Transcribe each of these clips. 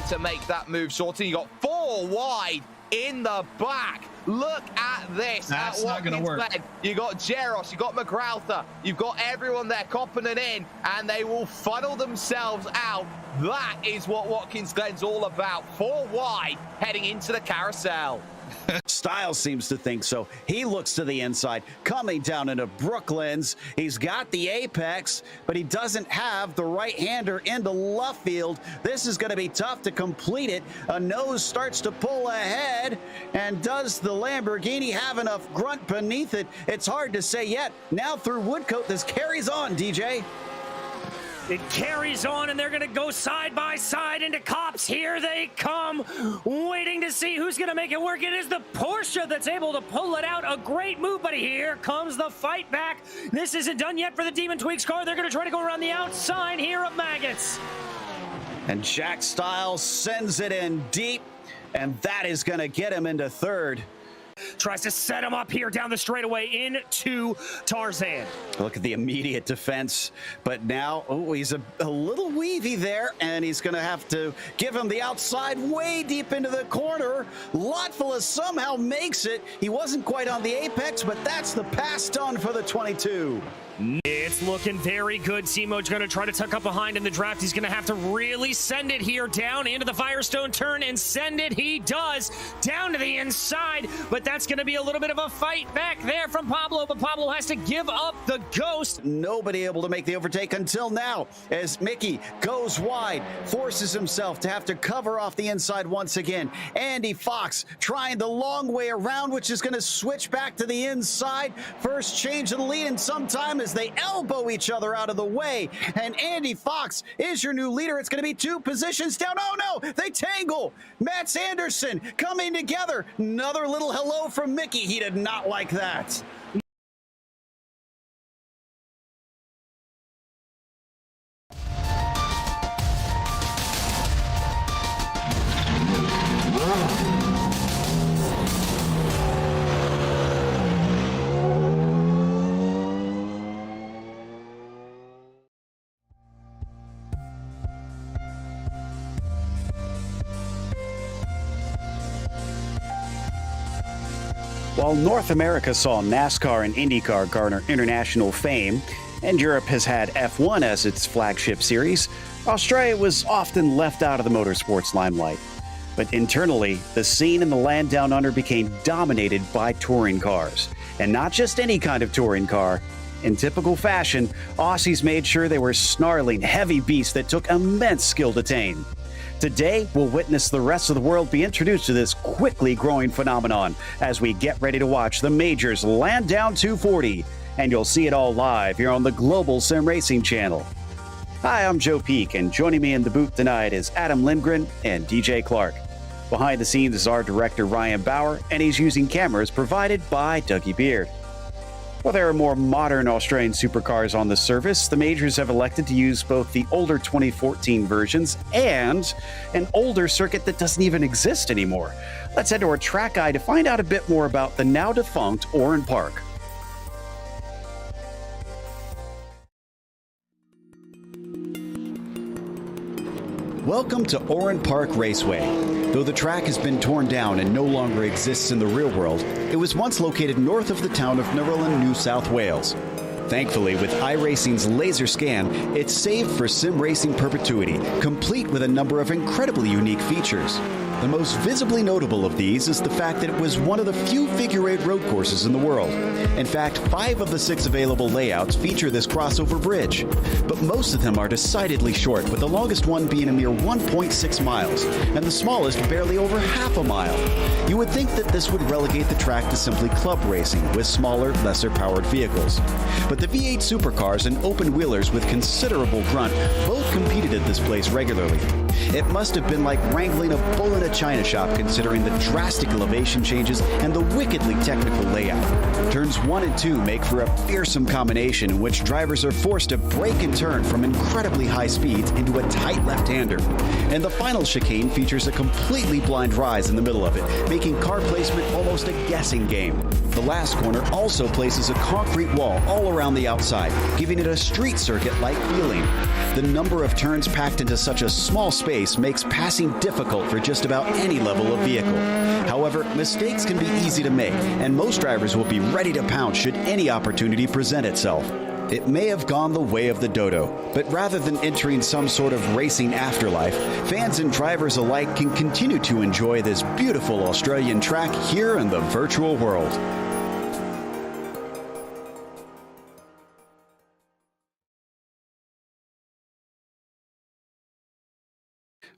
to make that move, Shorty. You got 4 wide in the back. Look at this. That's not going to work. You got Jeros, you got McGrauther, you've got everyone there copping it in, and they will funnel themselves out. That is what Watkins Glen's all about. 4 wide heading into the carousel. Styles seems to think so. He looks to the inside, coming down into Brooklands. He's got the apex, but he doesn't have the right-hander into Luffield. This is going to be tough to complete it. A nose starts to pull ahead, and does the Lamborghini have enough grunt beneath it? It's hard to say yet. Now through Woodcote, this carries on, DJ. It carries on, and they're going to go side by side into Cops. Here they come, waiting to see who's going to make it work. It is the Porsche that's able to pull it out. A great move, but here comes the fight back. This isn't done yet for the Demon Tweaks car. They're going to try to go around the outside here of Maggots. And Jack Styles sends it in deep, and that is going to get him into third. Tries to set him up here down the straightaway into Tarzan. Look at the immediate defense, but now, oh, he's a little weavy there, and he's going to have to give him the outside way deep into the corner. Lotfula somehow makes it. He wasn't quite on the apex, but that's the pass done for the 22. It's looking very good. Simo's going to try to tuck up behind in the draft. He's going to have to really send it here down into the Firestone turn, and send it he does down to the inside. But that's going to be a little bit of a fight back there from Pablo, but Pablo has to give up the ghost. Nobody able to make the overtake until now, as Mickey goes wide, forces himself to have to cover off the inside once again. Andy Fox trying the long way around, which is going to switch back to the inside. First change of the lead in some time as they elbow each other out of the way. And Andy Fox is your new leader. It's going to be 2 positions down. Oh no, they tangle. Mats Anderson coming together. Another little hello from Mickey. He did not like that. While North America saw NASCAR and IndyCar garner international fame, and Europe has had F1 as its flagship series, Australia was often left out of the motorsports limelight. But internally, the scene in the land down under became dominated by touring cars. And not just any kind of touring car. In typical fashion, Aussies made sure they were snarling, heavy beasts that took immense skill to tame. Today, we'll witness the rest of the world be introduced to this quickly growing phenomenon as we get ready to watch the Majors land down 240. And you'll see it all live here on the Global Sim Racing channel. Hi, I'm Joe Peak, and joining me in the booth tonight is Adam Lindgren and DJ Clark. Behind the scenes is our director Ryan Bauer, and he's using cameras provided by Dougie Beard. While there are more modern Australian supercars on the service, the Majors have elected to use both the older 2014 versions and an older circuit that doesn't even exist anymore. Let's head to our track guide to find out a bit more about the now defunct Oran Park. Welcome to Oran Park Raceway. Though the track has been torn down and no longer exists in the real world, it was once located north of the town of Narellan, New South Wales. Thankfully, with iRacing's laser scan, it's saved for sim racing perpetuity, complete with a number of incredibly unique features. The most visibly notable of these is the fact that it was one of the few figure-8 road courses in the world. In fact, 5 of the 6 available layouts feature this crossover bridge, but most of them are decidedly short, with the longest one being a mere 1.6 miles, and the smallest barely over half a mile. You would think that this would relegate the track to simply club racing with smaller, lesser-powered vehicles. But the V8 supercars and open-wheelers with considerable grunt both competed at this place regularly. It must have been like wrangling a bull in a china shop, considering the drastic elevation changes and the wickedly technical layout. Turns 1 and 2 make for a fearsome combination in which drivers are forced to brake and turn from incredibly high speeds into a tight left-hander. And the final chicane features a completely blind rise in the middle of it, making car placement almost a guessing game. The last corner also places a concrete wall all around the outside, giving it a street circuit-like feeling. The number of turns packed into such a small space space makes passing difficult for just about any level of vehicle. However, mistakes can be easy to make, and most drivers will be ready to pounce should any opportunity present itself. It may have gone the way of the dodo, but rather than entering some sort of racing afterlife, fans and drivers alike can continue to enjoy this beautiful Australian track here in the virtual world.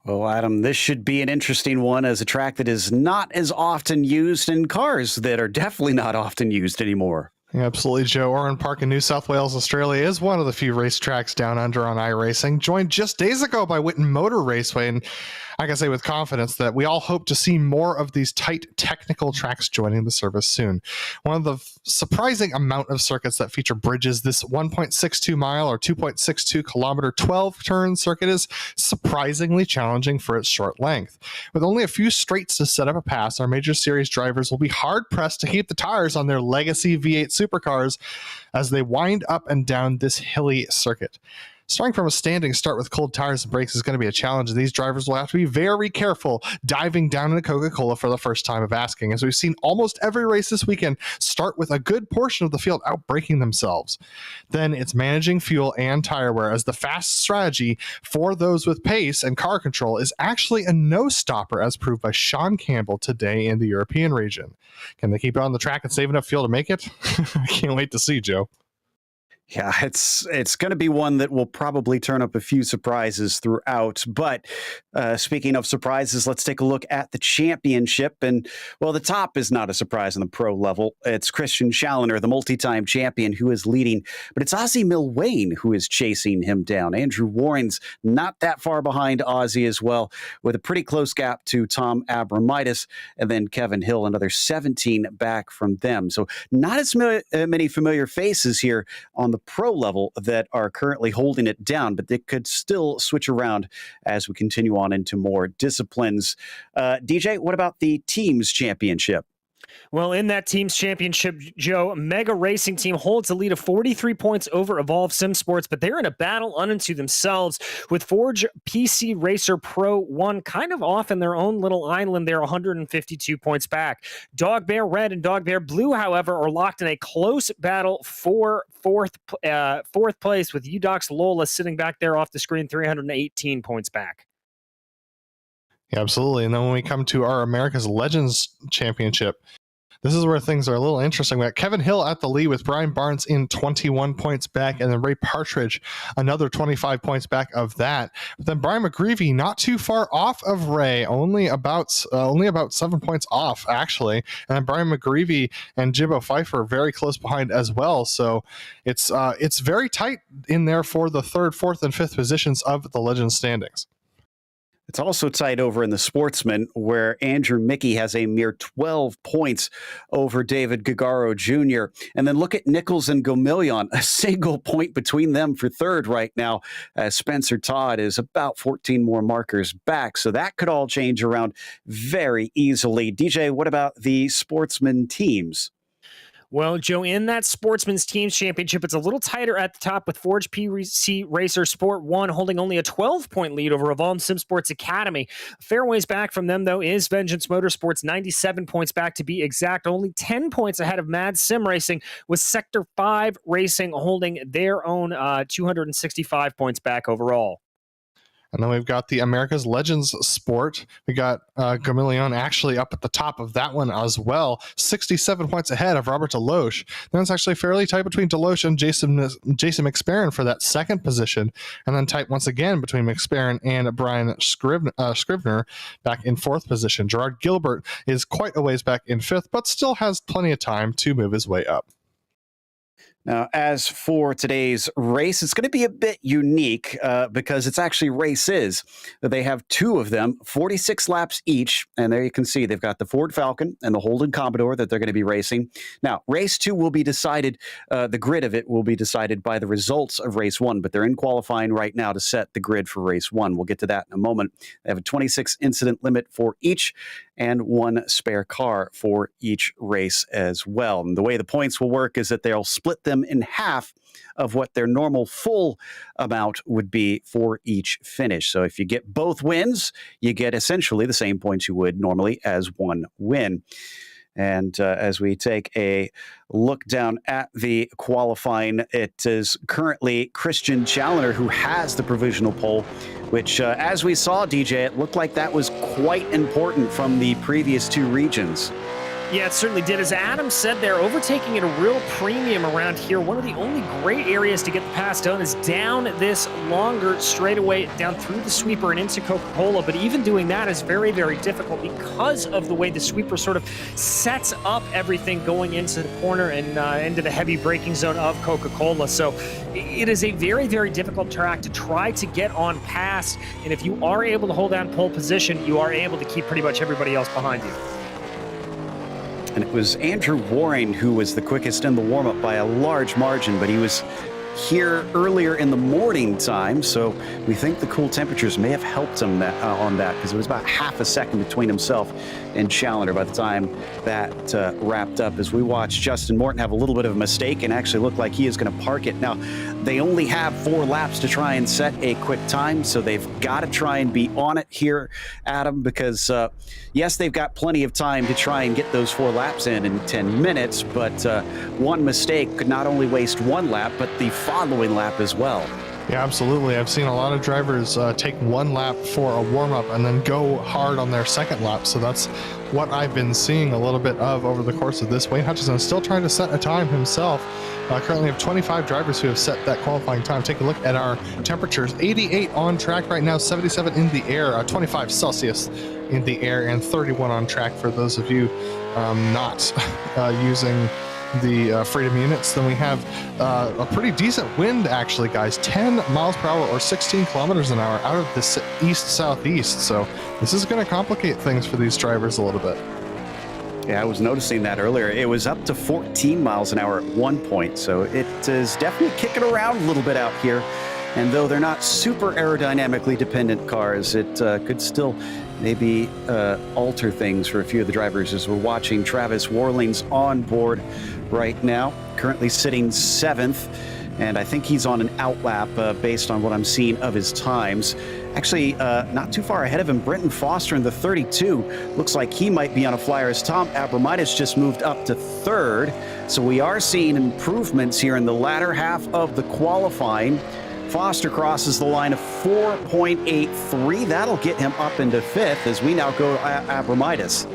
Well, Adam, this should be an interesting one as a track that is not as often used in cars that are definitely not often used anymore. Yeah, absolutely, Joe. Oran Park in New South Wales, Australia is one of the few racetracks down under on iRacing, joined just days ago by Whitten Motor Raceway. And I can say with confidence that we all hope to see more of these tight technical tracks joining the service soon. One of the surprising amount of circuits that feature bridges, this 1.62 mile or 2.62 kilometer 12 turn circuit is surprisingly challenging for its short length. With only a few straights to set up a pass, our major series drivers will be hard pressed to keep the tires on their legacy V8 supercars as they wind up and down this hilly circuit. Starting from a standing start with cold tires and brakes is going to be a challenge. These drivers will have to be very careful diving down into Coca-Cola for the first time of asking, as we've seen almost every race this weekend start with a good portion of the field outbraking themselves. Then it's managing fuel and tire wear, as the fast strategy for those with pace and car control is actually a no-stopper, as proved by Sean Campbell today in the European region. Can they keep it on the track and save enough fuel to make it? I can't wait to see, Joe. Yeah, it's going to be one that will probably turn up a few surprises throughout. But speaking of surprises, let's take a look at the championship. And, well, the top is not a surprise on the pro level. It's Christian Challenger, the multi-time champion, who is leading. But it's Ozzie Milwain who is chasing him down. Andrew Warren's not that far behind Ozzie as well, with a pretty close gap to Tom Abramitis. And then Kevin Hill, another 17 back from them. So not as many familiar faces here on the pro level that are currently holding it down, but they could still switch around as we continue on into more disciplines. DJ, what about the teams championship? Well, in that team's championship, Joe, Mega Racing Team holds a lead of 43 points over Evolve SimSports, but they're in a battle unto themselves with Forge PC Racer Pro 1 kind of off in their own little island. They're 152 points back. Dog Bear Red and Dog Bear Blue, however, are locked in a close battle for fourth place, with Udox Lola sitting back there off the screen, 318 points back. Yeah, absolutely. And then when we come to our America's Legends Championship, this is where things are a little interesting. We got Kevin Hill at the lead with Brian Barnes in 21 points back, and then Ray Partridge another 25 points back of that. But then Brian McGreevy not too far off of Ray, only about 7 points off actually. And then Brian McGreevy and Jimbo Pfeiffer very close behind as well. So it's very tight in there for the third, fourth, and fifth positions of the Legends standings. It's also tight over in the Sportsman, where Andrew Mickey has a mere 12 points over David Gagaro Jr. And then look at Nichols and Gomillion, a single point between them for third right now, as Spencer Todd is about 14 more markers back. So that could all change around very easily. DJ, what about the Sportsman teams? Well, Joe, in that Sportsman's Teams Championship, it's a little tighter at the top, with Forge PC Racer Sport 1 holding only a 12-point lead over Evolve SimSports Academy. Fairways back from them, though, is Vengeance Motorsports, 97 points back to be exact, only 10 points ahead of Mad Sim Racing, with Sector 5 Racing holding their own 265 points back overall. And then we've got the America's Legends Sport. We got Gamillion actually up at the top of that one as well, 67 points ahead of Robert Deloche. Then it's actually fairly tight between Deloche and Jason McSparron for that second position. And then tight once again between McSparron and Brian Scrivener back in fourth position. Gerard Gilbert is quite a ways back in fifth, but still has plenty of time to move his way up. Now, as for today's race, it's going to be a bit unique because it's actually races. They have two of them, 46 laps each. And there you can see they've got the Ford Falcon and the Holden Commodore that they're going to be racing. Now, race two will be decided, the grid of it will be decided by the results of race one, but they're in qualifying right now to set the grid for race one. We'll get to that in a moment. They have a 26 incident limit for each and one spare car for each race as well. And the way the points will work is that they'll split them in half of what their normal full amount would be for each finish. So if you get both wins, you get essentially the same points you would normally as one win. And as we take a look down at the qualifying, it is currently Christian Challenger who has the provisional pole, which, as we saw, DJ, it looked like that was quite important from the previous two regions. Yeah, it certainly did. As Adam said, they're overtaking at a real premium around here. One of the only great areas to get the pass done is down this longer straightaway, down through the sweeper and into Coca-Cola. But even doing that is very, very difficult because of the way the sweeper sort of sets up everything going into the corner and into the heavy braking zone of Coca-Cola. So it is a very, very difficult track to try to get on past. And if you are able to hold down pole position, you are able to keep pretty much everybody else behind you. And it was Andrew Warren who was the quickest in the warm-up by a large margin, but he was here earlier in the morning time, so we think the cool temperatures may have helped him on that, because it was about half a second between himself and Challenger by the time that wrapped up, as we watched Justin Morton have a little bit of a mistake and actually look like he is going to park it. Now, they only have 4 laps to try and set a quick time, so they've got to try and be on it here, Adam, because yes, they've got plenty of time to try and get those 4 laps in 10 minutes, but one mistake could not only waste 1 lap, but the following lap as well. Yeah, absolutely. I've seen a lot of drivers take 1 lap for a warm-up and then go hard on their second lap. So that's what I've been seeing a little bit of over the course of this. Wayne Hutchison is still trying to set a time himself. Currently have 25 drivers who have set that qualifying time. Take a look at our temperatures. 88 on track right now, 77 in the air, 25 Celsius in the air, and 31 on track for those of you not using the freedom units. Then we have a pretty decent wind, actually, guys. 10 miles per hour or 16 kilometers an hour out of the east-southeast. So this is going to complicate things for these drivers a little bit. Yeah, I was noticing that earlier. It was up to 14 miles an hour at one point, so it is definitely kicking around a little bit out here. And though they're not super aerodynamically dependent cars, it could still maybe alter things for a few of the drivers, as we're watching Travis Warling's on board right now, currently sitting 7th, and I think he's on an outlap based on what I'm seeing of his times. Actually, not too far ahead of him, Brenton Foster in the 32. Looks like he might be on a flyer as Tom Abramitis just moved up to 3rd. So we are seeing improvements here in the latter half of the qualifying. Foster crosses the line of 4.83. That'll get him up into 5th as we now go to Abramitis.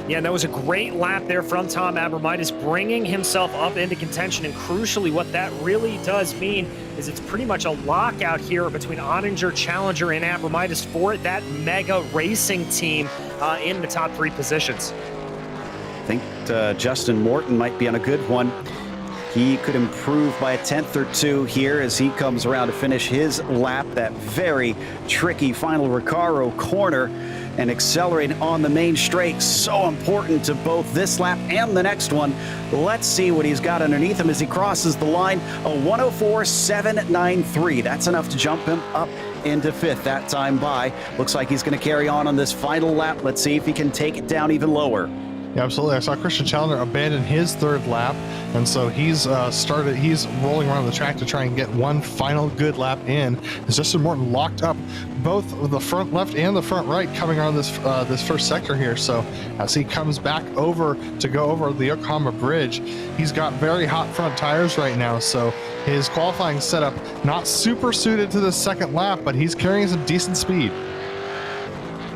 Yeah, that was a great lap there from Tom Abramitis, bringing himself up into contention. And crucially, what that really does mean is it's pretty much a lockout here between Ottinger, Challenger, and Abramitis for that mega racing team in the top 3 positions. I think Justin Morton might be on a good one. He could improve by a 10th or 2 here as he comes around to finish his lap, that very tricky final Recaro corner, and accelerating on the main straight. So important to both this lap and the next one. Let's see what he's got underneath him as he crosses the line. A 104.793. That's enough to jump him up into 5th that time by. Looks like he's going to carry on this final lap. Let's see if he can take it down even lower. Yeah, absolutely. I saw Christian Challenger abandon his 3rd lap, and so he's rolling around the track to try and get one final good lap in. As Justin Morton locked up both the front left and the front right coming around this first sector here. So as he comes back over to go over the Yokohama Bridge, he's got very hot front tires right now. So his qualifying setup not super suited to the second lap, but he's carrying some decent speed.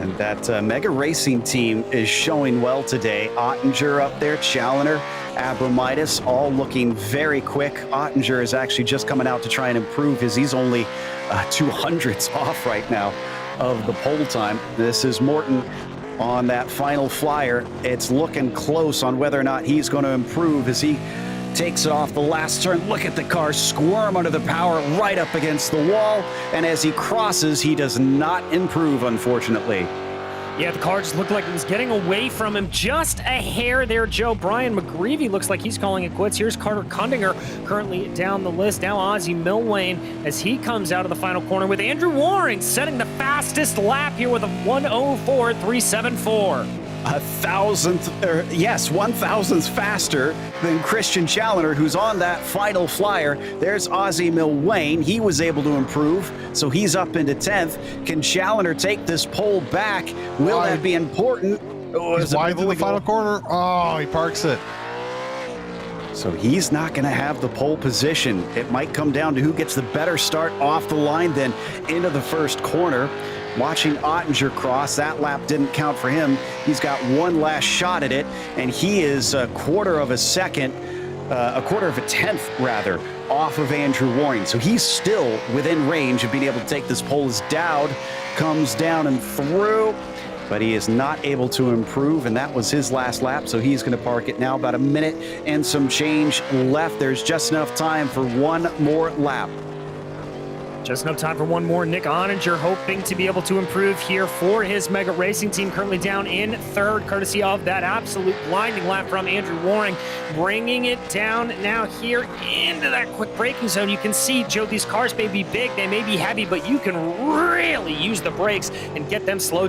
And that mega racing team is showing well today. Ottinger up there, Challenger, Abramitis, all looking very quick. Ottinger is actually just coming out to try and improve he's only 200ths off right now of the pole time. This is Morton on that final flyer. It's looking close on whether or not he's going to improve as he takes it off the last turn. Look at the car squirm under the power right up against the wall. And as he crosses, he does not improve, unfortunately. Yeah, the car just looked like it was getting away from him just a hair there, Joe. Brian McGreevy looks like he's calling it quits. Here's Carter Kundinger currently down the list. Now Ozzie Milwane as he comes out of the final corner with Andrew Waring setting the fastest lap here with a 104.374. 1,000th faster than Christian Challoner, who's on that final flyer. There's Ozzie Milwane. He was able to improve, so he's up into 10th. Can Challoner take this pole back? Will that be important? Oh, he's wide through the final corner. Oh, he parks it. So he's not going to have the pole position. It might come down to who gets the better start off the line then into the first corner. Watching Ottinger cross, that lap didn't count for him. He's got one last shot at it, and he is a quarter of a tenth rather, off of Andrew Waring. So he's still within range of being able to take this pole as Dowd comes down and through, but he is not able to improve, and that was his last lap, so he's going to park it now. About a minute and some change left. There's just enough time for one more lap. Just enough time for one more. Nick Ottinger hoping to be able to improve here for his Mega Racing team, currently down in third, courtesy of that absolute blinding lap from Andrew Waring, bringing it down now here into that quick braking zone. You can see, Joe, these cars may be big, they may be heavy, but you can really use the brakes and get them slowed